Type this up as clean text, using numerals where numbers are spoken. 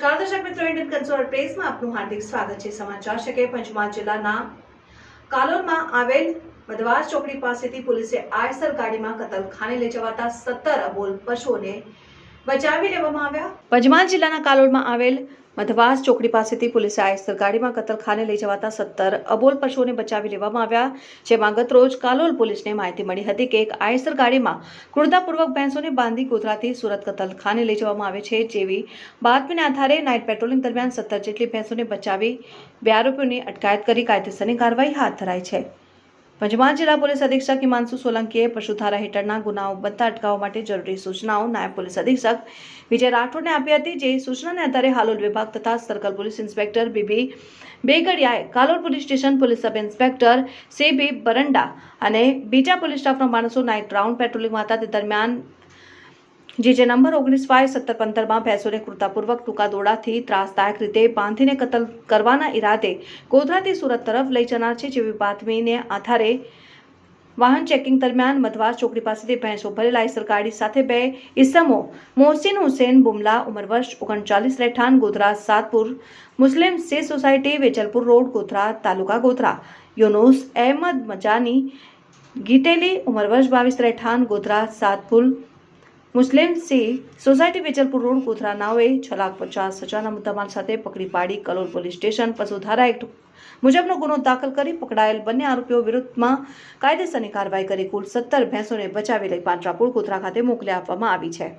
નમસ્કાર દર્શક મિત્રો, ઇન્ડિયન કન્સોલ પ્રેસમાં આપનું હાર્દિક સ્વાગત છે। સમાચાર છે કે પંચમહાલ જિલ્લાના કાલોલમાં આવેલ મધવાસ ચોકડી પાસેથી પોલીસે આયસર ગાડીમાં કતલખાને લઈ જવાતા 17 અબોલ પશુઓને બચાવી લેવામાં આવ્યા। પંચમહાલ જિલ્લાના કાલોલમાં આવેલ મધવાસ ચોકડી પાસેથી પોલીસે આયસર ગાડીમાં કતલખાને લઈ જવાતા 17 અબોલ પશુઓને બચાવી લેવામાં આવ્યા, જેમાં ગતરોજ કાલોલ પોલીસને માહિતી મળી હતી કે એક આયસર ગાડીમાં ક્રૂરતાપૂર્વક ભેંસોને બાંધી ગોધરાથી સુરત કતલખાને લઈ જવામાં આવે છે। જેવી બાતમીના આધારે નાઇટ પેટ્રોલિંગ દરમિયાન 17 જેટલી ભેંસોને બચાવી 2 આરોપીઓની અટકાયત કરી કાયદેસરની કાર્યવાહી હાથ ધરાઈ છે। પંચમહાલ જિલ્લા પોલીસ અધિક્ષક હિમાંશુ સોલંકીએ પશુધારા હેઠળના ગુનાઓ બનતા અટકાવવા માટે જરૂરી સૂચનાઓ નાયબ પોલીસ અધિક્ષક વિજય રાઠોડને આપી હતી। જે સૂચનાને આધારે હાલોલ વિભાગ તથા સર્કલ પોલીસ ઇન્સ્પેક્ટર બીબી બેગડિયાએ Kalol police station police sub inspector C B Baranda અને બીજા પોલીસ સ્ટાફના માણસો નાઇટ રાઉન્ડ પેટ્રોલિંગમાં હતા। તે દરમિયાન જે નંબર 19/1715 ભેંસોને ક્રૂરતાપૂર્વક ટૂંકા દોડાથી ત્રાસદાયક રીતે બાંધીને કતલ કરવાના ઈરાદે ગોધરાથી સુરત તરફ લઈ જનાર છે। જેવી બાતમીને આધારે વાહન ચેકિંગ દરમિયાન મધવાસ ચોકડી પાસેથી ભેંસો ભરેલા આયસર ગાડી સાથે 2 ઇસમો મોહસિન હુસૈન બુમલા ઉંમર વર્ષ 39 રહેઠાણ ગોધરા સાતપુર મુસ્લિમ સે સોસાયટી વેજલપુર રોડ ગોધરા તાલુકા ગોધરા, યુનુસ અહેમદ મજાની ગીટેલી ઉંમર વર્ષ 22 રહેઠાણ ગોધરા સાતપુર મુસ્લિમ C society Vejalpur road Godhra નાઓએ 6,50,000ના મુદ્દામાલ સાથે પકડી પાડી કલોલ પોલીસ સ્ટેશન પશુધારા એક્ટ મુજબનો ગુનો દાખલ કરી પકડાયેલ બંને આરોપીઓ વિરુદ્ધમાં કાયદેસરની કાર્યવાહી કરી કુલ 17 ભેંસોને બચાવી લઈ પાંજરાપોળ ગોધરા ખાતે મોકલી આપવામાં આવી છે।